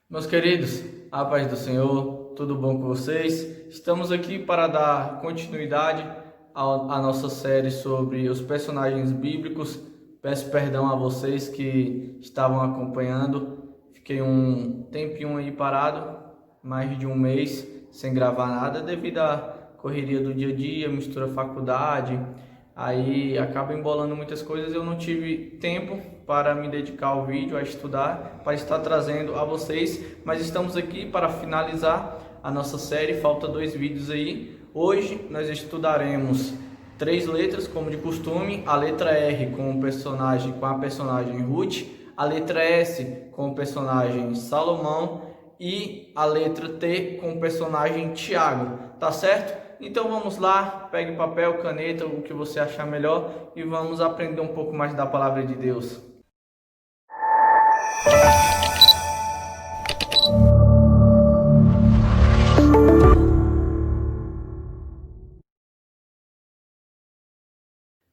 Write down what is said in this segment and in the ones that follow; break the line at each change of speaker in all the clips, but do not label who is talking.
Meus queridos, a paz do Senhor, tudo bom com vocês? Estamos aqui para dar continuidade à nossa série sobre os personagens bíblicos. Peço perdão a vocês que estavam acompanhando. Fiquei um tempinho aí parado, mais de um mês, sem gravar nada, devido à correria do dia a dia, mistura faculdade, aí acaba embolando muitas coisas. Eu não tive tempo para me dedicar ao vídeo, a estudar, para estar trazendo a vocês, mas estamos aqui para finalizar a nossa série. Falta 2 vídeos aí. Hoje nós estudaremos 3 letras, como de costume: a letra R com a personagem Ruth, a letra S com o personagem Salomão e a letra T com o personagem Tiago, tá certo? Então vamos lá, pegue papel, caneta, o que você achar melhor e vamos aprender um pouco mais da palavra de Deus.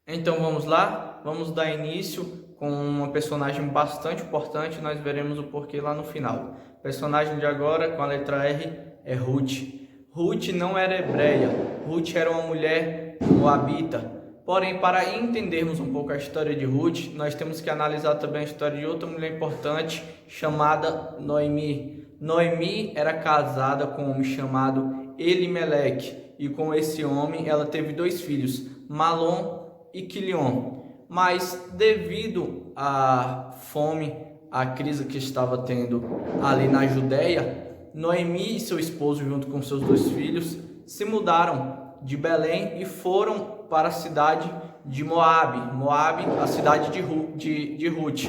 Então vamos lá, vamos dar início com uma personagem bastante importante, nós veremos o porquê lá no final. O personagem de agora, com a letra R, é Ruth. Ruth não era hebreia, Ruth era uma mulher moabita. Porém, para entendermos um pouco a história de Ruth, nós temos que analisar também a história de outra mulher importante, chamada Noemi. Noemi era casada com um homem chamado Elimeleque, e com esse homem ela teve 2 filhos, Malom e Quilion. Mas devido à fome, à crise que estava tendo ali na Judéia, Noemi e seu esposo, junto com seus 2 filhos, se mudaram de Belém e foram para a cidade de Moabe, a cidade de Ruth.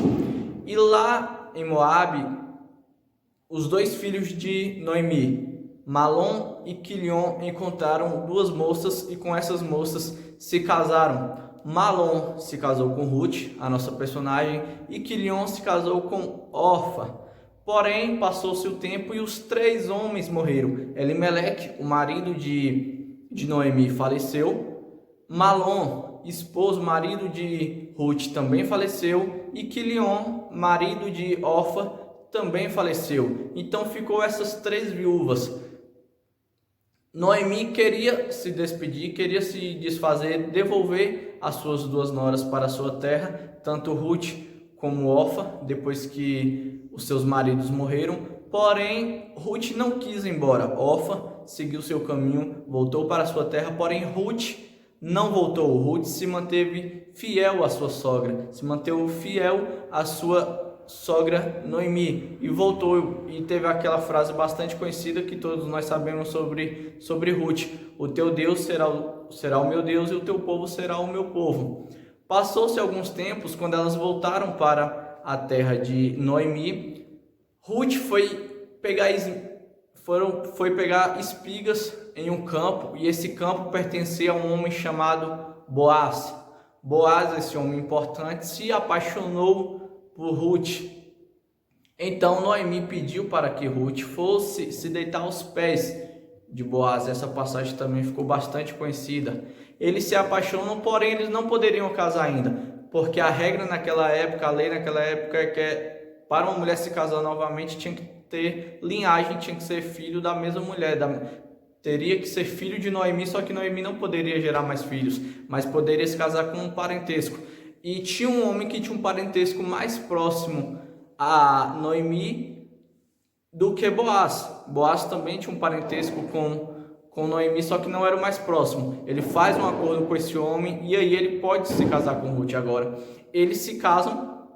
E lá em Moabe, os 2 filhos de Noemi, Malom e Quilion, encontraram 2 moças e com essas moças se casaram. Malom se casou com Ruth, a nossa personagem, e Quilion se casou com Orfa. Porém, passou-se o tempo e os 3 homens morreram. Elimeleque, o marido de Noemi, faleceu. Malom, esposo, marido de Ruth, também faleceu. E Quilion, marido de Orfa, também faleceu. Então ficou essas 3 viúvas. Noemi queria se despedir, queria se desfazer, devolver as suas 2 noras para a sua terra, tanto Ruth como Orfa, depois que os seus maridos morreram. Porém, Ruth não quis ir embora. Orfa seguiu seu caminho, voltou para a sua terra, porém Ruth não voltou. Ruth se manteve fiel à sua sogra, se manteve fiel à sua sogra Noemi e voltou, e teve aquela frase bastante conhecida que todos nós sabemos sobre Ruth: o teu Deus será o meu Deus e o teu povo será o meu povo. Passou-se alguns tempos, quando elas voltaram para a terra de Noemi, Ruth foi pegar espigas em um campo, e esse campo pertencia a um homem chamado Boaz. Boaz, esse homem importante, se apaixonou por Ruth. Então Noemi pediu para que Ruth fosse se deitar aos pés de Boaz. Essa passagem também ficou bastante conhecida. Eles se apaixonam, porém eles não poderiam casar ainda, porque a regra naquela época, a lei naquela época é que para uma mulher se casar novamente tinha que ter linhagem, tinha que ser filho da mesma mulher, teria que ser filho de Noemi, só que Noemi não poderia gerar mais filhos, mas poderia se casar com um parentesco. E tinha um homem que tinha um parentesco mais próximo a Noemi do que Boaz. Boaz também tinha um parentesco com Noemi, só que não era o mais próximo. Ele faz um acordo com esse homem e aí ele pode se casar com Ruth agora. Eles se casam,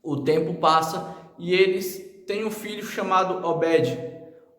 o tempo passa e eles têm um filho chamado Obed.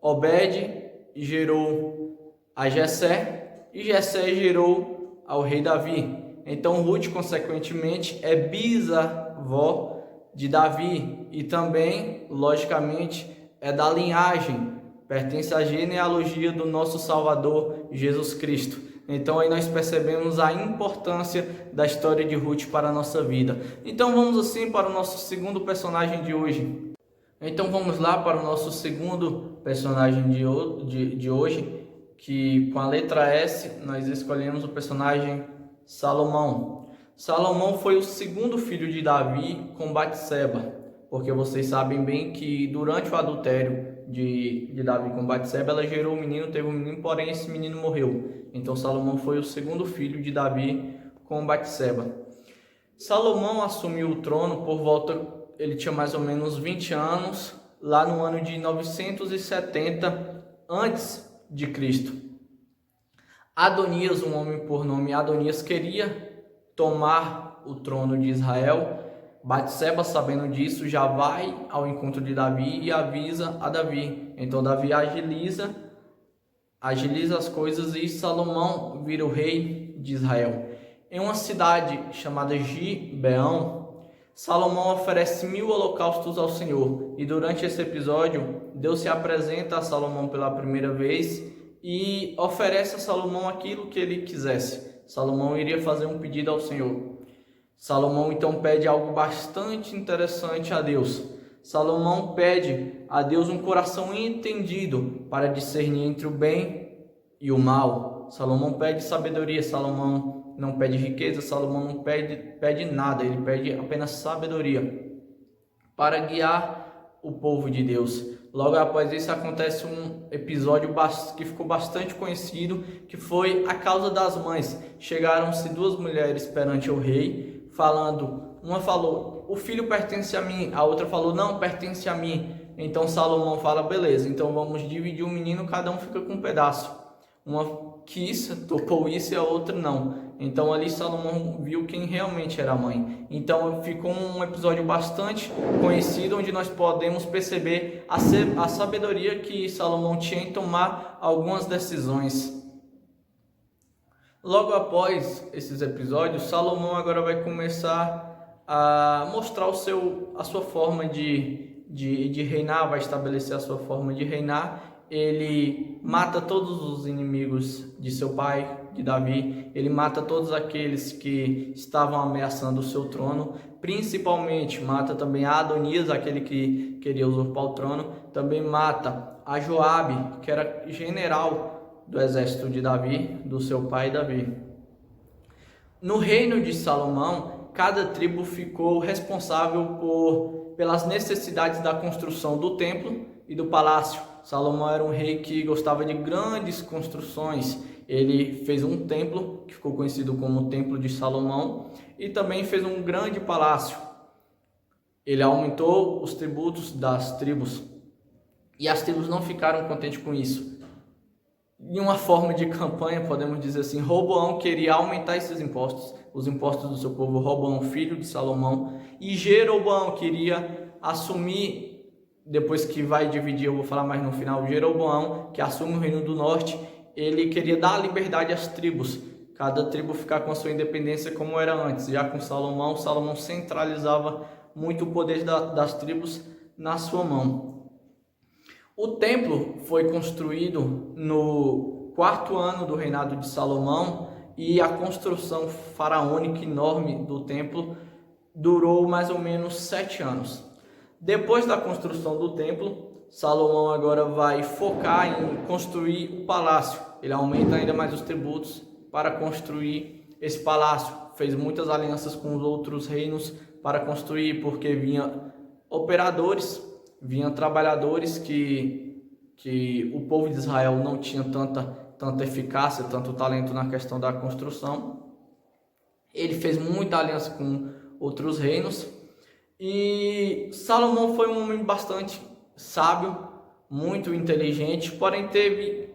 Obed gerou a Jessé e Jessé gerou ao rei Davi. Então Ruth, consequentemente, é bisavó de Davi e também, logicamente, é da linhagem, pertence à genealogia do nosso Salvador Jesus Cristo. Então aí nós percebemos a importância da história de Ruth para a nossa vida. Então vamos assim para o nosso segundo personagem de hoje. Então vamos lá para o nosso segundo personagem de hoje, que com a letra S nós escolhemos o personagem Salomão. Salomão foi o segundo filho de Davi com Batseba. porque vocês sabem bem que durante o adultério de Davi com Batseba, ela gerou um menino, teve um menino, porém esse menino morreu. Então Salomão foi o segundo filho de Davi com Batseba. Salomão assumiu o trono por volta, ele tinha mais ou menos 20 anos, lá no ano de 970 antes de Cristo. Adonias, um homem por nome Adonias, queria tomar o trono de Israel. Batseba, sabendo disso, já vai ao encontro de Davi e avisa a Davi. Então Davi agiliza as coisas e Salomão vira o rei de Israel. Em uma cidade chamada Gibeão, Salomão oferece 1000 holocaustos ao Senhor. E durante esse episódio, Deus se apresenta a Salomão pela primeira vez e oferece a Salomão aquilo que ele quisesse. Salomão iria fazer um pedido ao Senhor. Salomão então pede algo bastante interessante a Deus. Salomão pede a Deus um coração entendido para discernir entre o bem e o mal. Salomão pede sabedoria. Salomão não pede riqueza. Salomão não pede nada. Ele pede apenas sabedoria para guiar o povo de Deus. Logo após isso acontece um episódio que ficou bastante conhecido, que foi a causa das mães. Chegaram-se 2 mulheres perante o rei, falando, uma falou, o filho pertence a mim, a outra falou, não, pertence a mim. Então Salomão fala, beleza, então vamos dividir o menino, cada um fica com um pedaço. Uma quis, topou isso e a outra não. Então ali Salomão viu quem realmente era a mãe. Então ficou um episódio bastante conhecido, onde nós podemos perceber a sabedoria que Salomão tinha em tomar algumas decisões. Logo após esses episódios, Salomão agora vai começar a mostrar a sua forma de reinar, vai estabelecer a sua forma de reinar. Ele mata todos os inimigos de seu pai, de Davi. Ele mata todos aqueles que estavam ameaçando o seu trono. Principalmente mata também a Adonias, aquele que queria usurpar o trono. Também mata a Joabe, que era general do exército de Davi, do seu pai Davi. No reino de Salomão, cada tribo ficou responsável pelas necessidades da construção do templo e do palácio. Salomão era um rei que gostava de grandes construções. Ele fez um templo, que ficou conhecido como o Templo de Salomão, e também fez um grande palácio. Ele aumentou os tributos das tribos, e as tribos não ficaram contentes com isso. Em uma forma de campanha, podemos dizer assim, Roboão queria aumentar esses impostos, os impostos do seu povo. Roboão, filho de Salomão, e Jeroboão queria assumir, depois que vai dividir, eu vou falar mais no final, Jeroboão, que assume o reino do norte, ele queria dar liberdade às tribos, cada tribo ficar com a sua independência como era antes. Já com Salomão, Salomão centralizava muito o poder das tribos na sua mão. O templo foi construído no 4º ano do reinado de Salomão e a construção faraônica enorme do templo durou mais ou menos 7 anos. Depois da construção do templo, Salomão agora vai focar em construir o palácio. Ele aumenta ainda mais os tributos para construir esse palácio. Fez muitas alianças com os outros reinos para construir, porque vinha operadores, vinham trabalhadores que o povo de Israel não tinha tanta eficácia, tanto talento na questão da construção. Ele fez muita aliança com outros reinos. E Salomão foi um homem bastante sábio, muito inteligente, porém teve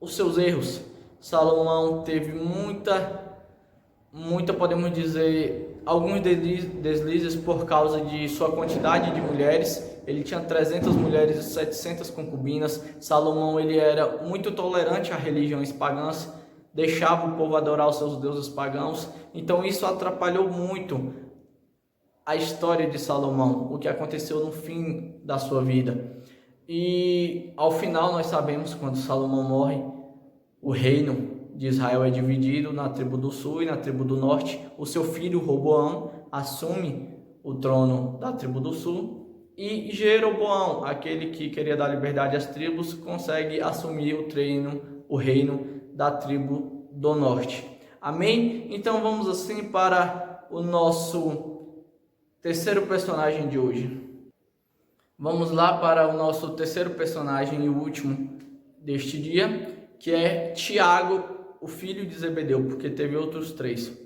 os seus erros. Salomão teve muita, podemos dizer, alguns deslizes por causa de sua quantidade de mulheres. Ele tinha 300 mulheres e 700 concubinas. Salomão ele era muito tolerante a religiões pagãs, deixava o povo adorar os seus deuses pagãos. Então isso atrapalhou muito a história de Salomão, o que aconteceu no fim da sua vida. E ao final nós sabemos, quando Salomão morre, o reino de Israel é dividido na tribo do sul e na tribo do norte. O seu filho Roboão assume o trono da tribo do sul e Jeroboão, aquele que queria dar liberdade às tribos, consegue assumir o reino da tribo do norte. Amém? Então vamos assim para o nosso terceiro personagem de hoje. Vamos lá para o nosso terceiro personagem e o último deste dia, que é Tiago, o filho de Zebedeu, porque teve outros três,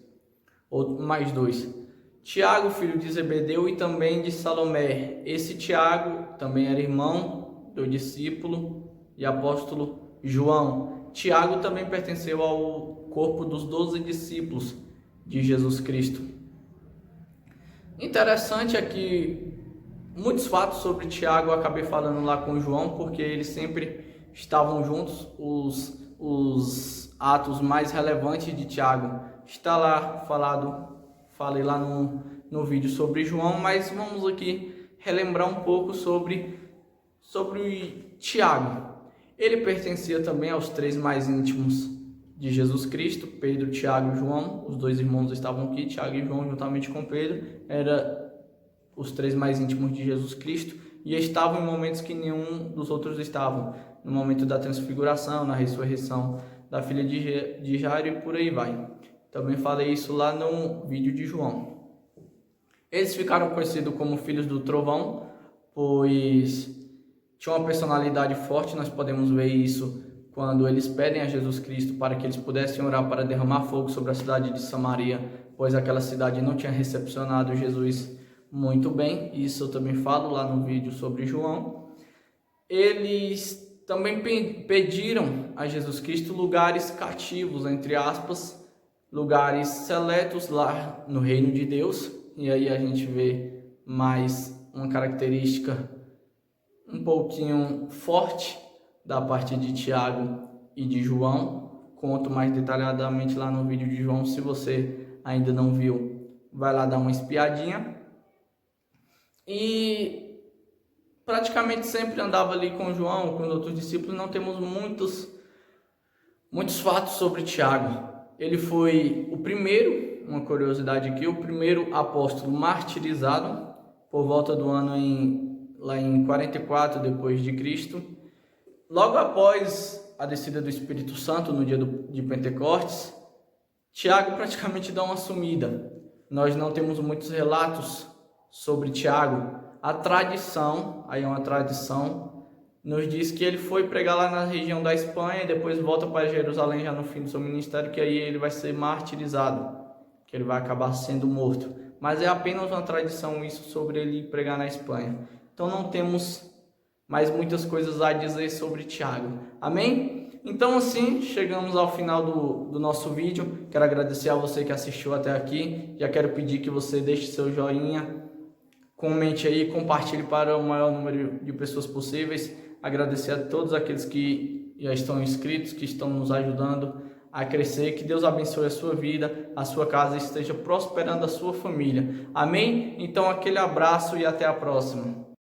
ou mais dois. Tiago, filho de Zebedeu, e também de Salomé. Esse Tiago também era irmão do discípulo e apóstolo João. Tiago também pertenceu ao corpo dos 12 discípulos de Jesus Cristo. Interessante é que muitos fatos sobre Tiago eu acabei falando lá com João, porque eles sempre estavam juntos. Os atos mais relevantes de Tiago está lá falei lá no vídeo sobre João, mas vamos aqui relembrar um pouco sobre Tiago. Ele pertencia também aos três mais íntimos de Jesus Cristo, Pedro, Tiago e João. Os dois irmãos estavam aqui, Tiago e João, juntamente com Pedro, eram os três mais íntimos de Jesus Cristo, e estavam em momentos que nenhum dos outros estavam, no momento da transfiguração, na ressurreição da filha de Jairo e por aí vai. Também falei isso lá no vídeo de João. Eles ficaram conhecidos como filhos do trovão, pois tinham uma personalidade forte. Nós podemos ver isso quando eles pedem a Jesus Cristo para que eles pudessem orar para derramar fogo sobre a cidade de Samaria, pois aquela cidade não tinha recepcionado Jesus muito bem. Isso eu também falo lá no vídeo sobre João. Eles também pediram a Jesus Cristo lugares cativos, entre aspas, lugares seletos lá no reino de Deus. E aí a gente vê mais uma característica um pouquinho forte da parte de Tiago e de João. Conto mais detalhadamente lá no vídeo de João. Se você ainda não viu, vai lá dar uma espiadinha. E praticamente sempre andava ali com João, com os outros discípulos. Não temos muitos fatos sobre Tiago. Ele foi o primeiro, uma curiosidade aqui, o primeiro apóstolo martirizado por volta do ano lá em 44 depois de Cristo. Logo após a descida do Espírito Santo no dia de Pentecostes, Tiago praticamente dá uma sumida. Nós não temos muitos relatos sobre Tiago. A tradição, aí é uma tradição, nos diz que ele foi pregar lá na região da Espanha e depois volta para Jerusalém já no fim do seu ministério, que aí ele vai ser martirizado, que ele vai acabar sendo morto. Mas é apenas uma tradição isso sobre ele pregar na Espanha. Então não temos mais muitas coisas a dizer sobre Tiago. Amém? Então assim, chegamos ao final do nosso vídeo. Quero agradecer a você que assistiu até aqui. Já quero pedir que você deixe seu joinha, comente aí, compartilhe para o maior número de pessoas possíveis. Agradecer a todos aqueles que já estão inscritos, que estão nos ajudando a crescer. Que Deus abençoe a sua vida, a sua casa, esteja prosperando a sua família. Amém? Então aquele abraço e até a próxima.